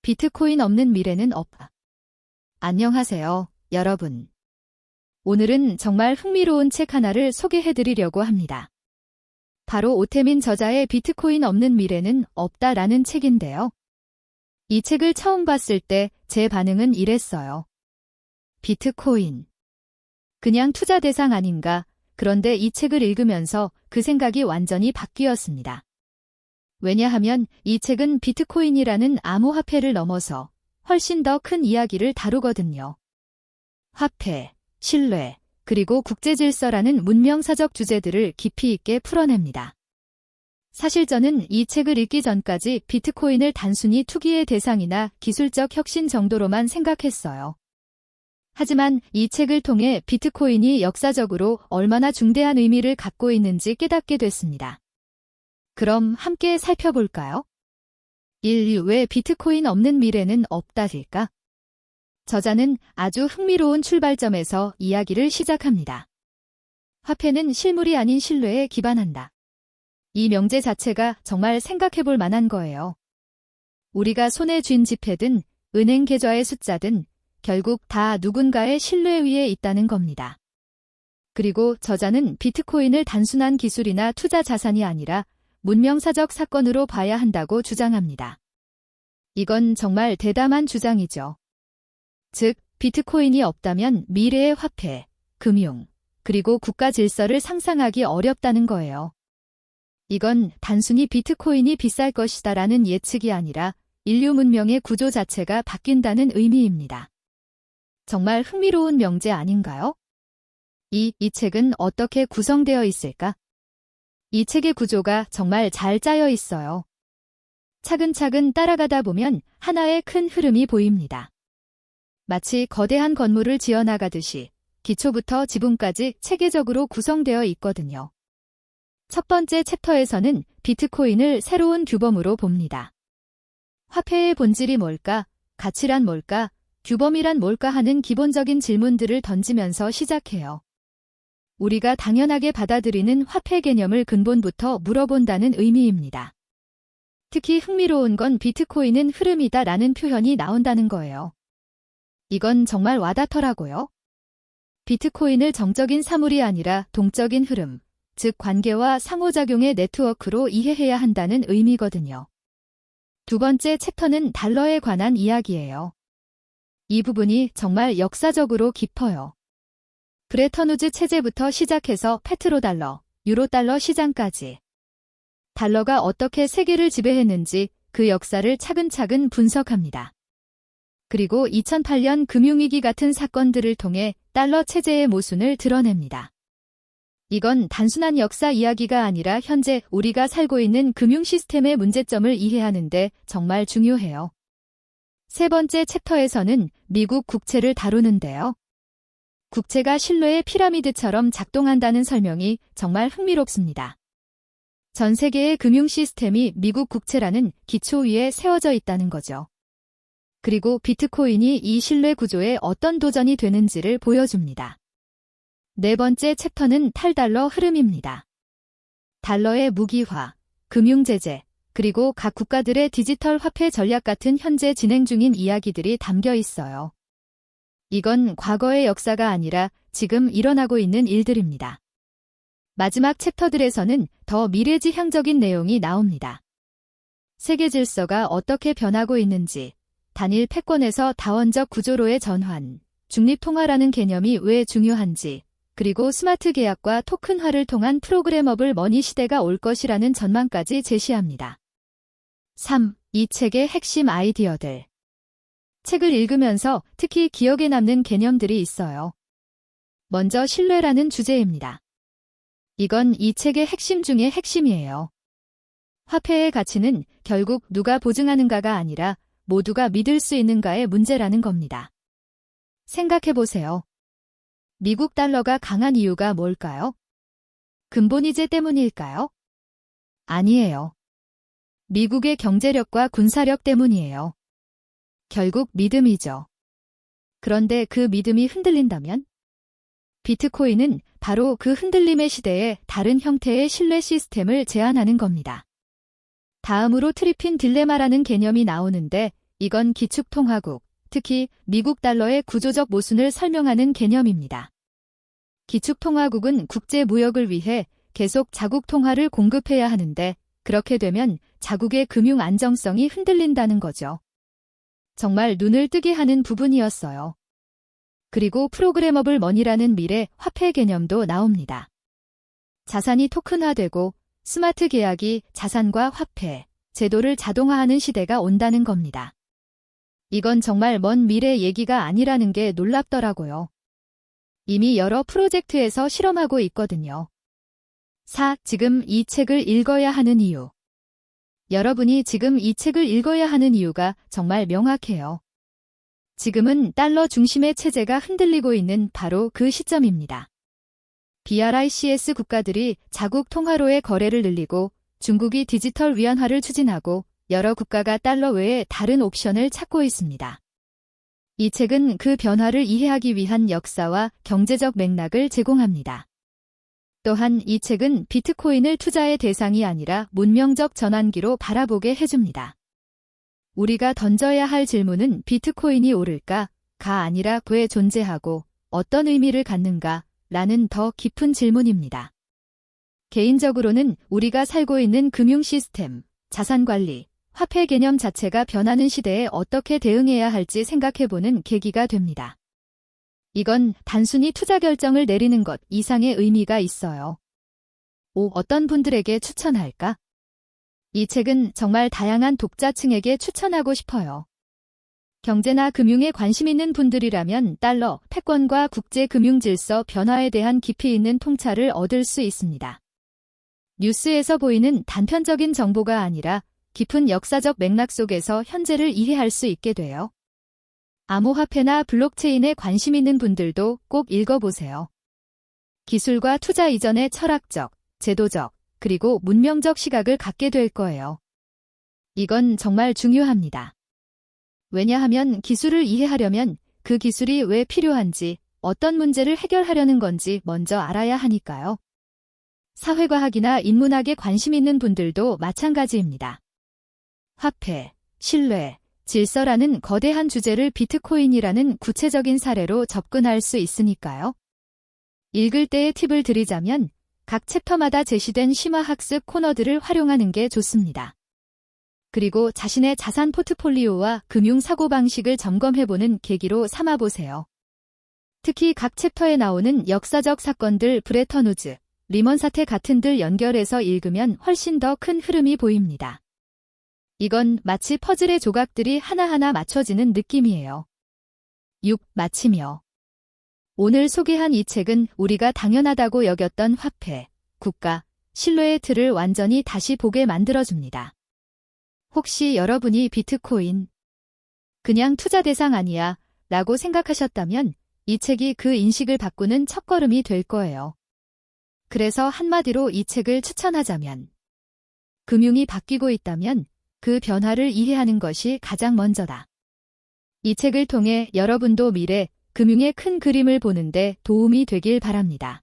비트코인 없는 미래는 없다. 안녕하세요, 여러분. 오늘은 정말 흥미로운 책 하나를 소개해드리려고 합니다. 바로 오태민 저자의 비트코인 없는 미래는 없다라는 책인데요. 이 책을 처음 봤을 때 제 반응은 이랬어요. 비트코인. 그냥 투자 대상 아닌가? 그런데 이 책을 읽으면서 그 생각이 완전히 바뀌었습니다. 왜냐하면 이 책은 비트코인이라는 암호화폐를 넘어서 훨씬 더 큰 이야기를 다루거든요. 화폐, 신뢰, 그리고 국제질서라는 문명사적 주제들을 깊이 있게 풀어냅니다. 사실 저는 이 책을 읽기 전까지 비트코인을 단순히 투기의 대상이나 기술적 혁신 정도로만 생각했어요. 하지만 이 책을 통해 비트코인이 역사적으로 얼마나 중대한 의미를 갖고 있는지 깨닫게 됐습니다. 그럼 함께 살펴볼까요? 1. 왜 비트코인 없는 미래는 없다일까? 저자는 아주 흥미로운 출발점에서 이야기를 시작합니다. 화폐는 실물이 아닌 신뢰에 기반한다. 이 명제 자체가 정말 생각해볼 만한 거예요. 우리가 손에 쥔 지폐든 은행 계좌의 숫자든 결국 다 누군가의 신뢰 위에 있다는 겁니다. 그리고 저자는 비트코인을 단순한 기술이나 투자 자산이 아니라 문명사적 사건으로 봐야 한다고 주장합니다. 이건 정말 대담한 주장이죠. 즉, 비트코인이 없다면 미래의 화폐, 금융, 그리고 국가 질서를 상상하기 어렵다는 거예요. 이건 단순히 비트코인이 비쌀 것이다라는 예측이 아니라 인류 문명의 구조 자체가 바뀐다는 의미입니다. 정말 흥미로운 명제 아닌가요? 이 책은 어떻게 구성되어 있을까? 이 책의 구조가 정말 잘 짜여 있어요. 차근차근 따라가다 보면 하나의 큰 흐름이 보입니다. 마치 거대한 건물을 지어나가듯이 기초부터 지붕까지 체계적으로 구성되어 있거든요. 첫 번째 챕터에서는 비트코인을 새로운 규범으로 봅니다. 화폐의 본질이 뭘까? 가치란 뭘까? 규범이란 뭘까 하는 기본적인 질문들을 던지면서 시작해요. 우리가 당연하게 받아들이는 화폐 개념을 근본부터 물어본다는 의미입니다. 특히 흥미로운 건 비트코인은 흐름이다라는 표현이 나온다는 거예요. 이건 정말 와닿더라고요. 비트코인을 정적인 사물이 아니라 동적인 흐름, 즉 관계와 상호작용의 네트워크로 이해해야 한다는 의미거든요. 두 번째 챕터는 달러에 관한 이야기예요. 이 부분이 정말 역사적으로 깊어요. 브레턴우즈 체제부터 시작해서 페트로달러, 유로달러 시장까지. 달러가 어떻게 세계를 지배했는지 그 역사를 차근차근 분석합니다. 그리고 2008년 금융위기 같은 사건들을 통해 달러 체제의 모순을 드러냅니다. 이건 단순한 역사 이야기가 아니라 현재 우리가 살고 있는 금융 시스템의 문제점을 이해하는데 정말 중요해요. 세 번째 챕터에서는 미국 국채를 다루는데요. 국채가 신뢰의 피라미드처럼 작동한다는 설명이 정말 흥미롭습니다. 전 세계의 금융 시스템이 미국 국채라는 기초 위에 세워져 있다는 거죠. 그리고 비트코인이 이 신뢰 구조에 어떤 도전이 되는지를 보여줍니다. 네 번째 챕터는 탈달러 흐름입니다. 달러의 무기화, 금융제재, 그리고 각 국가들의 디지털 화폐 전략 같은 현재 진행 중인 이야기들이 담겨 있어요. 이건 과거의 역사가 아니라 지금 일어나고 있는 일들입니다. 마지막 챕터들에서는 더 미래지향적인 내용이 나옵니다. 세계 질서가 어떻게 변하고 있는지, 단일 패권에서 다원적 구조로의 전환, 중립통화라는 개념이 왜 중요한지, 그리고 스마트 계약과 토큰화를 통한 프로그래머블 머니 시대가 올 것이라는 전망까지 제시합니다. 3. 이 책의 핵심 아이디어들. 책을 읽으면서 특히 기억에 남는 개념들이 있어요. 먼저 신뢰라는 주제입니다. 이건 이 책의 핵심 중의 핵심이에요. 화폐의 가치는 결국 누가 보증하는가가 아니라 모두가 믿을 수 있는가의 문제라는 겁니다. 생각해보세요. 미국 달러가 강한 이유가 뭘까요? 근본이제 때문일까요? 아니에요. 미국의 경제력과 군사력 때문이에요. 결국 믿음이죠. 그런데 그 믿음이 흔들린다면? 비트코인은 바로 그 흔들림의 시대에 다른 형태의 신뢰 시스템을 제안하는 겁니다. 다음으로 트리핀 딜레마라는 개념이 나오는데 이건 기축통화국, 특히 미국 달러의 구조적 모순을 설명하는 개념입니다. 기축통화국은 국제 무역을 위해 계속 자국 통화를 공급해야 하는데 그렇게 되면 자국의 금융 안정성이 흔들린다는 거죠. 정말 눈을 뜨게 하는 부분이었어요. 그리고 프로그래머블 머니라는 미래 화폐 개념도 나옵니다. 자산이 토큰화되고 스마트 계약이 자산과 화폐, 제도를 자동화하는 시대가 온다는 겁니다. 이건 정말 먼 미래 얘기가 아니라는 게 놀랍더라고요. 이미 여러 프로젝트에서 실험하고 있거든요. 4. 지금 이 책을 읽어야 하는 이유. 여러분이 지금 이 책을 읽어야 하는 이유가 정말 명확해요. 지금은 달러 중심의 체제가 흔들리고 있는 바로 그 시점입니다. BRICS 국가들이 자국 통화로의 거래를 늘리고 중국이 디지털 위안화를 추진하고 여러 국가가 달러 외에 다른 옵션을 찾고 있습니다. 이 책은 그 변화를 이해하기 위한 역사와 경제적 맥락을 제공합니다. 또한 이 책은 비트코인을 투자의 대상이 아니라 문명적 전환기로 바라보게 해줍니다. 우리가 던져야 할 질문은 비트코인이 오를까?가 아니라 왜 존재하고 어떤 의미를 갖는가? 라는 더 깊은 질문입니다. 개인적으로는 우리가 살고 있는 금융 시스템, 자산 관리, 화폐 개념 자체가 변하는 시대에 어떻게 대응해야 할지 생각해보는 계기가 됩니다. 이건 단순히 투자 결정을 내리는 것 이상의 의미가 있어요. 어떤 분들에게 추천할까? 이 책은 정말 다양한 독자층에게 추천하고 싶어요. 경제나 금융에 관심 있는 분들이라면 달러, 패권과 국제 금융 질서 변화에 대한 깊이 있는 통찰을 얻을 수 있습니다. 뉴스에서 보이는 단편적인 정보가 아니라 깊은 역사적 맥락 속에서 현재를 이해할 수 있게 돼요. 암호화폐나 블록체인에 관심 있는 분들도 꼭 읽어보세요. 기술과 투자 이전의 철학적, 제도적, 그리고 문명적 시각을 갖게 될 거예요. 이건 정말 중요합니다. 왜냐하면 기술을 이해하려면 그 기술이 왜 필요한지, 어떤 문제를 해결하려는 건지 먼저 알아야 하니까요. 사회과학이나 인문학에 관심 있는 분들도 마찬가지입니다. 화폐, 신뢰, 질서라는 거대한 주제를 비트코인이라는 구체적인 사례로 접근할 수 있으니까요. 읽을 때의 팁을 드리자면 각 챕터마다 제시된 심화학습 코너들을 활용하는 게 좋습니다. 그리고 자신의 자산 포트폴리오와 금융 사고방식을 점검해보는 계기로 삼아보세요. 특히 각 챕터에 나오는 역사적 사건들 브레턴 우즈, 리먼 사태 같은 들 연결해서 읽으면 훨씬 더 큰 흐름이 보입니다. 이건 마치 퍼즐의 조각들이 하나하나 맞춰지는 느낌이에요. 6. 마치며. 오늘 소개한 이 책은 우리가 당연하다고 여겼던 화폐, 국가, 신뢰의 틀을 완전히 다시 보게 만들어줍니다. 혹시 여러분이 비트코인, 그냥 투자 대상 아니야 라고 생각하셨다면 이 책이 그 인식을 바꾸는 첫걸음이 될 거예요. 그래서 한마디로 이 책을 추천하자면 금융이 바뀌고 있다면 그 변화를 이해하는 것이 가장 먼저다. 이 책을 통해 여러분도 미래, 금융의 큰 그림을 보는데 도움이 되길 바랍니다.